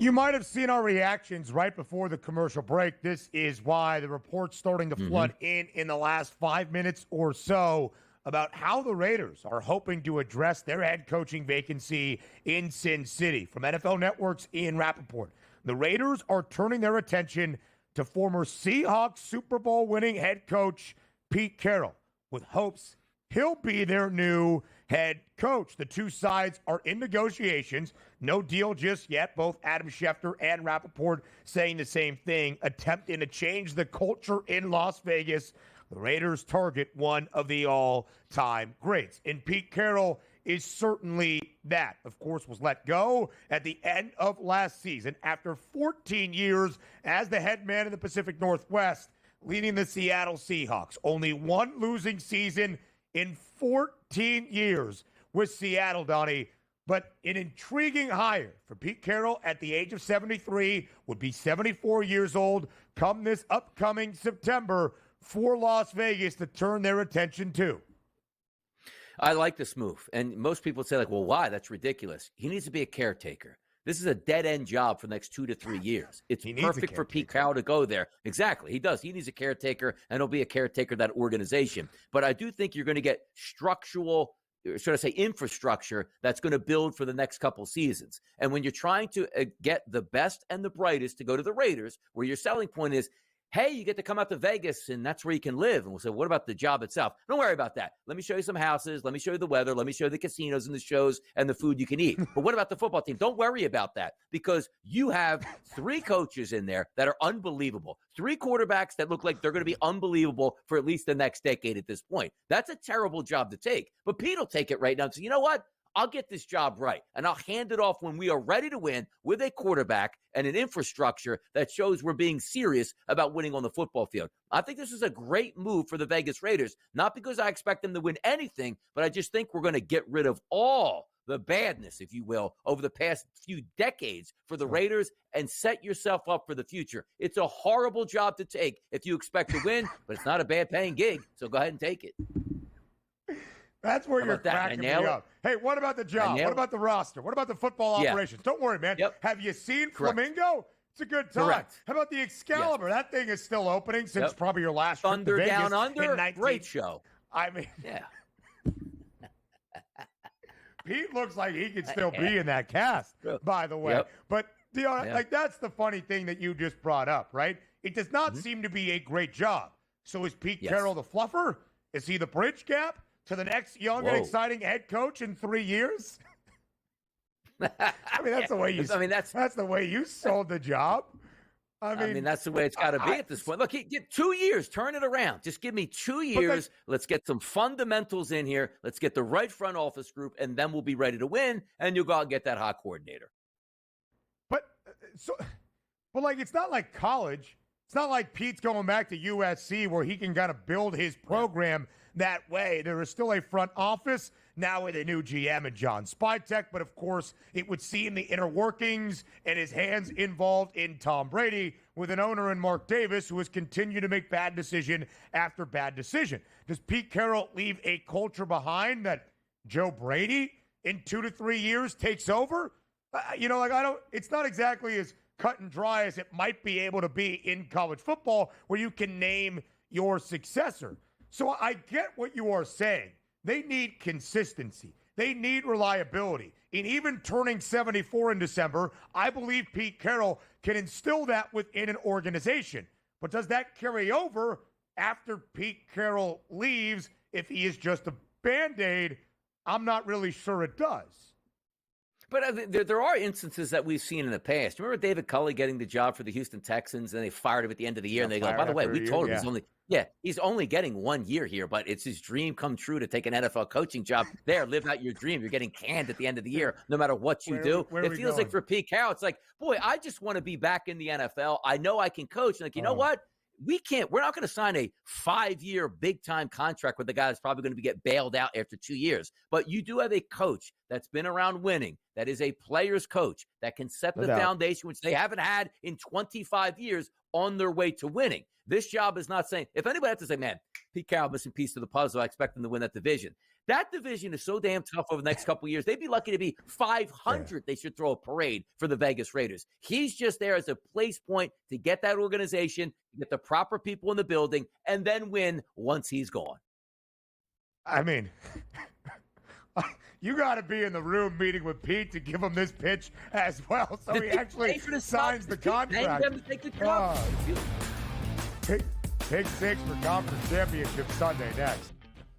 You might have seen our reactions right before the commercial break. This is why the report's starting to flood in the last 5 minutes or so about how the Raiders are hoping to address their head coaching vacancy in Sin City. From NFL Network's Ian Rappaport, the Raiders are turning their attention to former Seahawks Super Bowl winning head coach Pete Carroll, with hopes he'll be their new head coach. The two sides are in negotiations. No deal just yet. Both Adam Schefter and Rappaport saying the same thing, attempting to change the culture in Las Vegas. The Raiders target one of the all-time greats. And Pete Carroll is certainly that. Of course, was let go at the end of last season after 14 years as the head man in the Pacific Northwest, leading the Seattle Seahawks. Only one losing season in 14 years with Seattle, Donnie. But an intriguing hire for Pete Carroll at the age of 73, would be 74 years old come this upcoming September, for Las Vegas to turn their attention to. I like this move. And most people say, like, well, why? That's ridiculous. He needs to be a caretaker. This is a dead-end job for the next 2 to 3 years. It's perfect for Pete Carroll to go there. Exactly. He does. He needs a caretaker, and he'll be a caretaker of that organization. But I do think you're going to get structural, should I say infrastructure, that's going to build for the next couple seasons. And when you're trying to get the best and the brightest to go to the Raiders, where your selling point is, hey, you get to come out to Vegas, and that's where you can live. And we'll say, what about the job itself? Don't worry about that. Let me show you some houses. Let me show you the weather. Let me show you the casinos and the shows and the food you can eat. But what about the football team? Don't worry about that, because you have 3 coaches in there that are unbelievable. 3 quarterbacks that look like they're going to be unbelievable for at least the next decade at this point. That's a terrible job to take. But Pete will take it right now and say, you know what? I'll get this job right, and I'll hand it off when we are ready to win with a quarterback and an infrastructure that shows we're being serious about winning on the football field. I think this is a great move for the Vegas Raiders, not because I expect them to win anything, but I just think we're going to get rid of all the badness, if you will, over the past few decades for the Raiders and set yourself up for the future. It's a horrible job to take if you expect to win, but it's not a bad paying gig, so go ahead and take it. That's where you're cracking me up. Hey, what about the job? What about the roster? What about the football operations? Don't worry, man. Have you seen Flamingo? It's a good time. Correct. How about the Excalibur? That thing is still opening since probably your last trip Thunder to Vegas. Down Under, great show. I mean, Pete looks like he could still be in that cast, by the way. But, you know, like, that's the funny thing that you just brought up, right? It does not seem to be a great job. So is Pete Carroll the fluffer? Is he the bridge gap to the next young and exciting head coach in 3 years? I mean, that's the way you. That's the way you sold the job. I mean, that's the way it's got to be at this point. Look, get 2 years, turn it around. Just give me 2 years. Let's get some fundamentals in here. Let's get the right front office group, and then we'll be ready to win. And you'll go out and get that hot coordinator. But like, it's not like college. It's not like Pete's going back to USC where he can kind of build his program that way. There is still a front office now with a new GM and John Spytek, but of course it would seem the inner workings and his hands involved in Tom Brady with an owner in Mark Davis who has continued to make bad decision after bad decision. Does Pete Carroll leave a culture behind that Joe Brady in 2 to 3 years takes over? It's not exactly as cut and dry as it might be able to be in college football where you can name your successor. So I get what you are saying. They need consistency. They need reliability. And even turning 74 in December, I believe Pete Carroll can instill that within an organization. But does that carry over after Pete Carroll leaves if he is just a Band-Aid? I'm not really sure it does. But there are instances that we've seen in the past. Remember David Culley getting the job for the Houston Texans, and they fired him at the end of the year, and they go, by the way, we told him he's only getting 1 year here, but it's his dream come true to take an NFL coaching job. There, live out your dream. You're getting canned at the end of the year, no matter what you do. It feels like for Pete Carroll, it's like, boy, I just want to be back in the NFL. I know I can coach. And like, you know what? We're not going to sign a 5-year big-time contract with the guy that's probably going to get bailed out after 2 years. But you do have a coach that's been around winning, that is a player's coach, that can set the foundation, which they haven't had in 25 years, on their way to winning. This job is not saying, if anybody has to say, man, Pete Carroll, missing piece to the puzzle. I expect them to win that division. That division is so damn tough over the next couple of years. They'd be lucky to be 500. They should throw a parade for the Vegas Raiders. He's just there as a place point to get that organization, get the proper people in the building, and then win once he's gone. I mean, you got to be in the room meeting with Pete to give him this pitch as well, so he actually signs the contract. Pick 6 for Conference Championship Sunday next.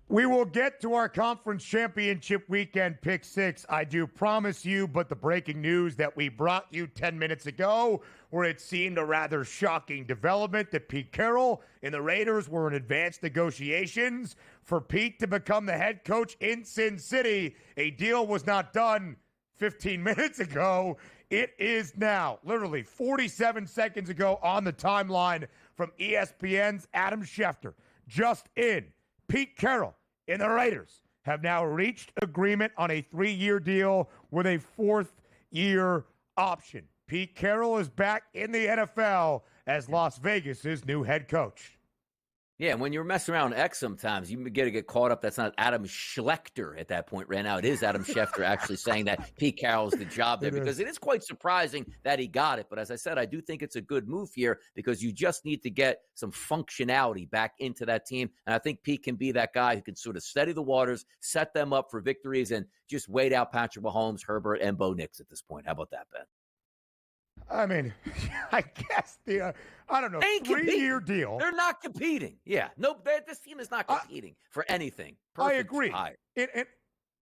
We will get to our Conference Championship weekend pick 6. I do promise you, but the breaking news that we brought you 10 minutes ago, where it seemed a rather shocking development that Pete Carroll and the Raiders were in advanced negotiations for Pete to become the head coach in Sin City. A deal was not done 15 minutes ago. It is now, literally 47 seconds ago on the timeline from ESPN's Adam Schefter. Just in, Pete Carroll and the Raiders have now reached agreement on a 3-year deal with a 4th-year option. Pete Carroll is back in the NFL as Las Vegas's new head coach. Yeah, and when you're messing around X sometimes, you get caught up. That's not Adam Schlechter at that point right now. It is Adam Schefter actually saying that Pete Carroll's the job there because it is quite surprising that he got it. But as I said, I do think it's a good move here because you just need to get some functionality back into that team. And I think Pete can be that guy who can sort of steady the waters, set them up for victories, and just wait out Patrick Mahomes, Herbert, and Bo Nix at this point. How about that, Ben? I mean, I guess I don't know, 3-year deal. They're not competing. Yeah. No, this team is not competing for anything. I agree.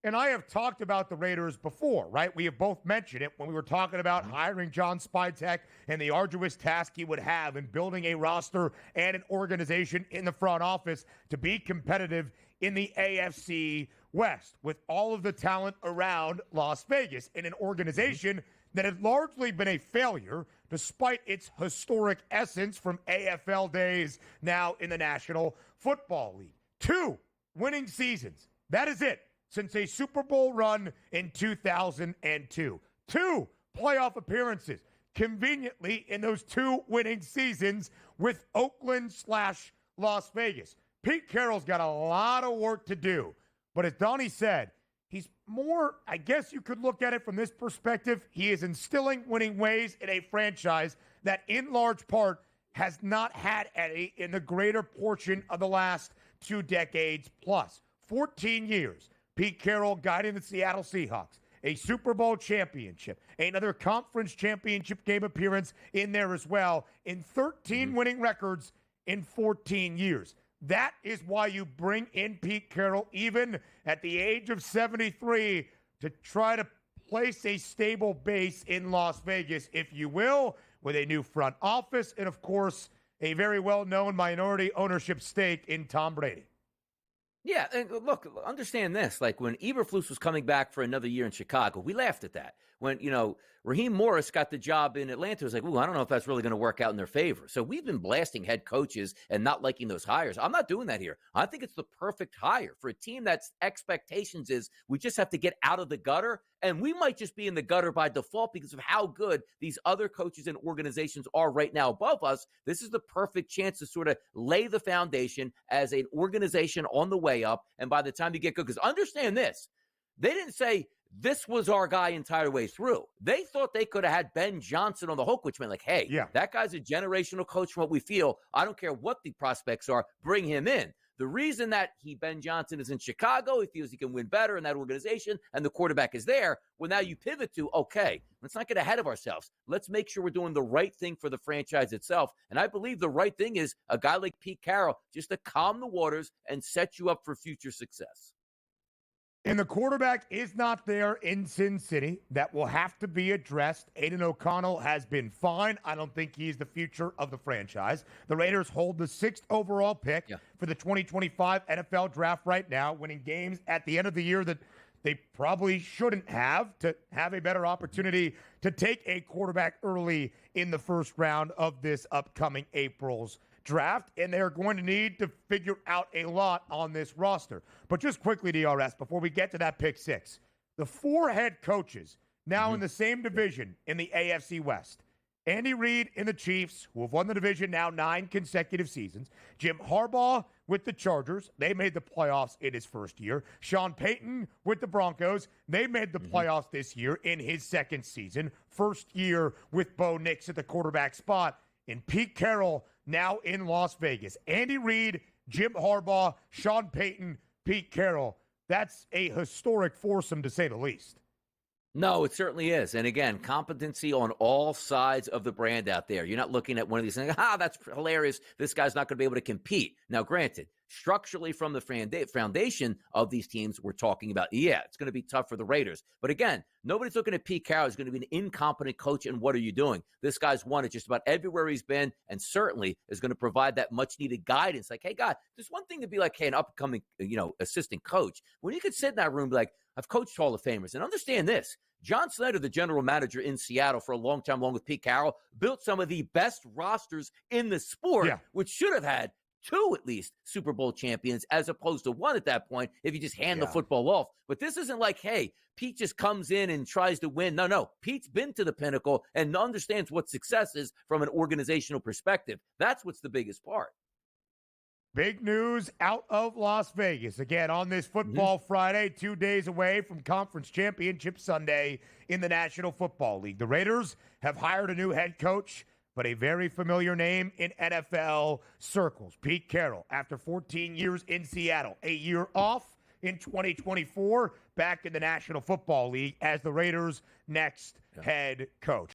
And I have talked about the Raiders before, right? We have both mentioned it when we were talking about hiring John Spytek and the arduous task he would have in building a roster and an organization in the front office to be competitive in the AFC West with all of the talent around Las Vegas in an organization that had largely been a failure despite its historic essence from AFL days now in the National Football League. 2 winning seasons. That is it since a Super Bowl run in 2002. 2 playoff appearances conveniently in those 2 winning seasons with Oakland/Las Vegas. Pete Carroll's got a lot of work to do. But as Donnie said, he's more, I guess you could look at it from this perspective, he is instilling winning ways in a franchise that in large part has not had any in the greater portion of the last 2 decades plus. 14 years, Pete Carroll guiding the Seattle Seahawks, a Super Bowl championship, another conference championship game appearance in there as well, in 13 winning records in 14 years. That is why you bring in Pete Carroll, even at the age of 73, to try to place a stable base in Las Vegas, if you will, with a new front office and, of course, a very well-known minority ownership stake in Tom Brady. Yeah, and look, understand this. Like when Eberflus was coming back for another year in Chicago, we laughed at that. When, Raheem Morris got the job in Atlanta, it was like, ooh, I don't know if that's really going to work out in their favor. So we've been blasting head coaches and not liking those hires. I'm not doing that here. I think it's the perfect hire for a team that's expectations is we just have to get out of the gutter. And we might just be in the gutter by default because of how good these other coaches and organizations are right now above us. This is the perfect chance to sort of lay the foundation as an organization on the way up. And by the time you get good, because understand this, they didn't say this was our guy entire way through. They thought they could have had Ben Johnson on the hook, which meant like, hey, that guy's a generational coach from what we feel. I don't care what the prospects are. Bring him in. The reason that Ben Johnson is in Chicago, he feels he can win better in that organization, and the quarterback is there. Well, now you pivot to, okay, let's not get ahead of ourselves. Let's make sure we're doing the right thing for the franchise itself. And I believe the right thing is a guy like Pete Carroll just to calm the waters and set you up for future success. And the quarterback is not there in Sin City. That will have to be addressed. Aiden O'Connell has been fine. I don't think he's the future of the franchise. The Raiders hold the 6th overall pick for the 2025 NFL draft right now, winning games at the end of the year that they probably shouldn't have to have a better opportunity to take a quarterback early in the first round of this upcoming April's draft, and they're going to need to figure out a lot on this roster. But just quickly, DRS, before we get to that pick 6, the 4 head coaches now in the same division in the AFC West. Andy Reid in the Chiefs, who have won the division now 9 consecutive seasons. Jim Harbaugh with the Chargers. They made the playoffs in his first year. Sean Payton with the Broncos. They made the playoffs this year in his second season. First year with Bo Nix at the quarterback spot. And Pete Carroll now in Las Vegas. Andy Reid, Jim Harbaugh, Sean Payton, Pete Carroll. That's a historic foursome, to say the least. No, it certainly is. And again, competency on all sides of the brand out there. You're not looking at one of these things, that's hilarious. This guy's not going to be able to compete. Now, granted, structurally from the foundation of these teams we're talking about, it's going to be tough for the Raiders. But again, nobody's looking at Pete Carroll as going to be an incompetent coach, and what are you doing? This guy's won it just about everywhere he's been, and certainly is going to provide that much-needed guidance. Like, hey, God, there's one thing to be like, hey, an upcoming, assistant coach. When you could sit in that room and be like, I've coached Hall of Famers. And understand this, John Snyder, the general manager in Seattle for a long time, along with Pete Carroll, built some of the best rosters in the sport, which should have had 2 at least Super Bowl champions as opposed to 1 at that point if you just hand the football off. But this isn't like, hey, Pete just comes in and tries to win. No. Pete's been to the pinnacle and understands what success is from an organizational perspective. That's what's the biggest part. Big news out of Las Vegas. Again, on this Football Friday, 2 days away from Conference Championship Sunday in the National Football League. The Raiders have hired a new head coach, but a very familiar name in NFL circles. Pete Carroll, after 14 years in Seattle, a year off in 2024, back in the National Football League as the Raiders' next head coach.